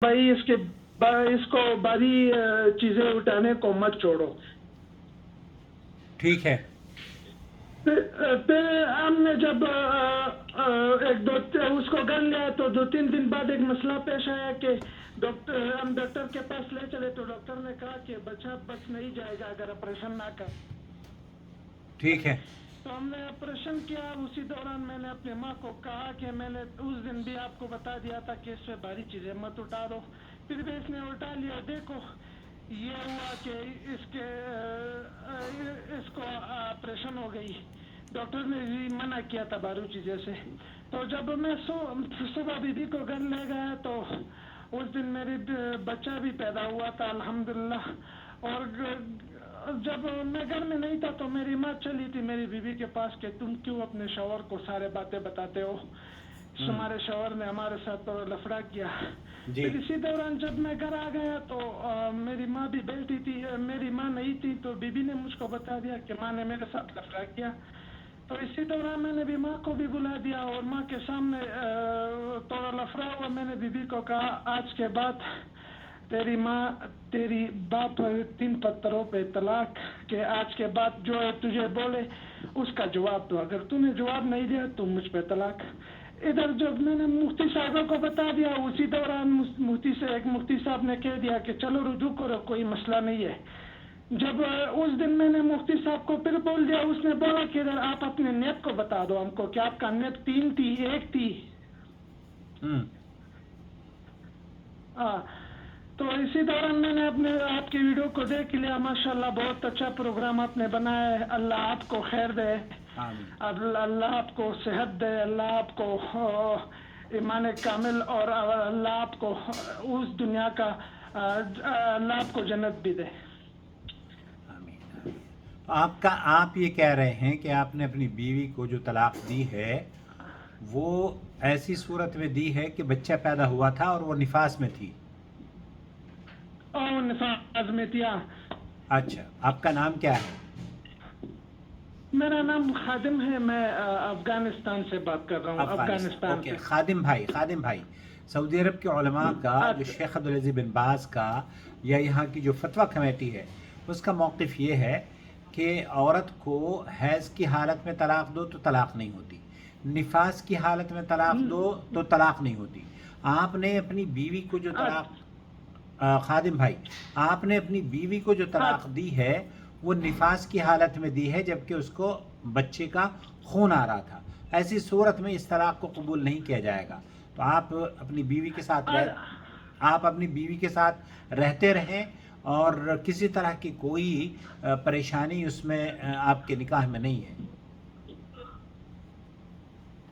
بھائی اس کو باری چیزیں اٹھانے کو مت چھوڑو. ٹھیک ہے. پھر ہم نے جب اس کو گن لیا تو 2-3 دن بعد ایک مسئلہ پیش آیا کہ ہم ڈاکٹر کے پاس لے چلے تو ڈاکٹر نے کہا کہ بچہ بچ نہیں جائے گا اگر آپریشن نہ کر. ٹھیک ہے. تو ہم نے آپریشن کیا. اسی دوران میں نے اپنی ماں کو کہا کہ میں نے اس دن بھی آپ کو بتا دیا تھا کہ اس سے بھاری چیزیں مت اٹھا دو. پھر بھی اس نے اٹھا لیا. دیکھو یہ ہوا کہ اس کو آپریشن ہو گئی. ڈاکٹر نے بھی منع کیا تھا بارو چیزیں سے. تو جب میں صبح بیوی کو گھر لے گیا تو اس دن میری بچہ بھی پیدا ہوا تھا الحمدللہ. اور جب میں گھر میں نہیں تھا تو میری ماں چلی تھی میری بیوی کے پاس کہ تم کیوں اپنے شوہر کو سارے باتیں بتاتے ہو. تمہارے شوہر نے ہمارے ساتھ تو لفڑا کیا. جی. پھر اسی دوران جب میں گھر آ گیا تو میری ماں بھی بیٹھی تھی. میری ماں نہیں تھی تو بیوی نے مجھ کو بتا دیا کہ ماں نے میرے ساتھ لفڑا کیا. تو اسی دوران میں نے بھی ماں کو بھی بلا دیا اور ماں کے سامنے تھوڑا لفڑا ہوا. میں نے بیوی کو کہا آج کے بعد تیری ماں تیری باپ 3 پتھروں پہ طلاق کہ آج کے بعد جو تجھے بولے اس کا جواب دو. اگر تو نے جواب نہیں دیا تو مجھ پہ طلاق. ادھر جب میں نے مفتی صاحبوں کو بتا دیا اسی دوران ایک مفتی صاحب نے کہہ دیا کہ چلو رجوع کرو کوئی مسئلہ نہیں ہے. جب اس دن میں نے مفتی صاحب کو پھر بول دیا. اس نے بولا کہ ادھر آپ اپنے نیت کو بتا دو ہم کو کہ آپ کا نیت 3 تھی 1 تھی. تو اسی دوران میں نے آپ کی ویڈیو کو دیکھ لیا. ماشاءاللہ بہت اچھا پروگرام آپ نے بنایا ہے. اللہ آپ کو خیر دے. آمین. اللہ آپ کو صحت دے. اللہ آپ کو ایمان کامل اور اللہ آپ کو اس دنیا کا اللہ آپ کو جنت بھی دے. آمین. تو آپ یہ کہہ رہے ہیں کہ آپ نے اپنی بیوی کو جو طلاق دی ہے وہ ایسی صورت میں دی ہے کہ بچہ پیدا ہوا تھا اور وہ نفاس میں تھی. نفاذ میں تھا. اچھا، آپ کا نام کیا ہے؟ میرا نام خادم ہے. میں افغانستان سے بات کر رہا ہوں. افغانستان. افغانستان اوکے. سے. خادم بھائی سعودی عرب کے علماء کا جو اچھا شیخ عبدالعزیز بن باز کا یا یہاں کی جو فتویٰ کمیٹی ہے اس کا موقف یہ ہے کہ عورت کو حیض کی حالت میں طلاق دو تو طلاق نہیں ہوتی، نفاس کی حالت میں طلاق دو تو طلاق نہیں ہوتی. آپ نے اپنی بیوی کو جو طلاق خادم بھائی آپ نے اپنی بیوی کو جو طلاق دی ہے وہ نفاس کی حالت میں دی ہے جبکہ اس کو بچے کا خون آ رہا تھا. ایسی صورت میں اس طلاق کو قبول نہیں کیا جائے گا. تو آپ اپنی بیوی کے ساتھ رہتے رہیں اور کسی طرح کی کوئی پریشانی اس میں آپ کے نکاح میں نہیں ہے.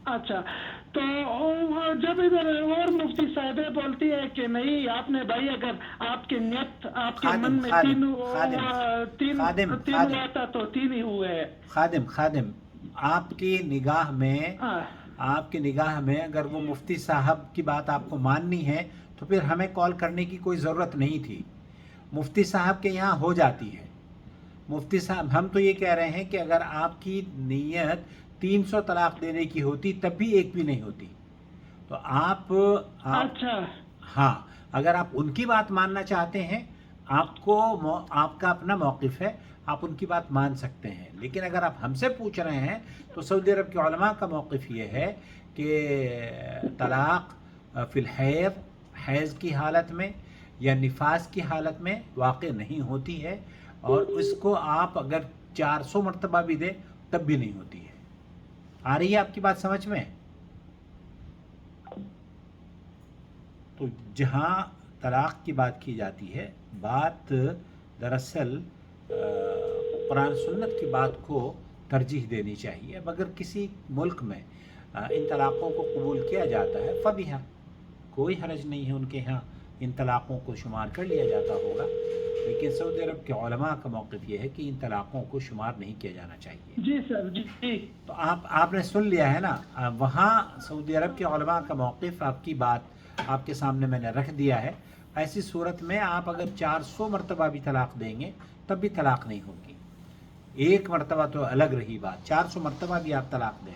اچھا. تو جب ادھر اور مفتی صاحبہ بولتی ہے کہ نہیں آپ نے بھائی اگر آپ کی نیت آپ کے من میں تین ہوا تھا تو 3 ہی ہوئے. خادم آپ کی نگاہ میں اگر وہ مفتی صاحب کی بات آپ کو ماننی ہے تو پھر ہمیں کال کرنے کی کوئی ضرورت نہیں تھی. مفتی صاحب کے یہاں ہو جاتی ہے. مفتی صاحب ہم تو یہ کہہ رہے ہیں کہ اگر آپ کی نیت 300 طلاق دینے کی ہوتی تب بھی ایک بھی نہیں ہوتی. تو آپ اچھا ہاں اگر آپ ان کی بات ماننا چاہتے ہیں آپ کا اپنا موقف ہے، آپ ان کی بات مان سکتے ہیں. لیکن اگر آپ ہم سے پوچھ رہے ہیں تو سعودی عرب کے علماء کا موقف یہ ہے کہ طلاق فی الحیض حیض کی حالت میں یا نفاس کی حالت میں واقع نہیں ہوتی ہے اور اس کو آپ اگر 400 مرتبہ بھی دیں تب بھی نہیں ہوتی ہے. آ رہی ہے آپ کی بات سمجھ میں؟ تو جہاں طلاق کی بات کی جاتی ہے بات دراصل قرآن سنت کی بات کو ترجیح دینی چاہیے. مگر کسی ملک میں ان طلاقوں کو قبول کیا جاتا ہے فبیہا کوئی حرج نہیں ہے، ان کے ہاں ان طلاقوں کو شمار کر لیا جاتا ہوگا. لیکن سعودی عرب کے علماء کا موقف یہ ہے کہ ان طلاقوں کو شمار نہیں کیا جانا چاہیے. جی سر جی. تو آپ نے سن لیا ہے نا. وہاں سعودی عرب کے علماء کا موقف آپ کی بات آپ کے سامنے میں نے رکھ دیا ہے. ایسی صورت میں آپ اگر 400 مرتبہ بھی طلاق دیں گے تب بھی طلاق نہیں ہوگی. 1 مرتبہ تو الگ رہی بات، 400 مرتبہ بھی آپ طلاق دیں.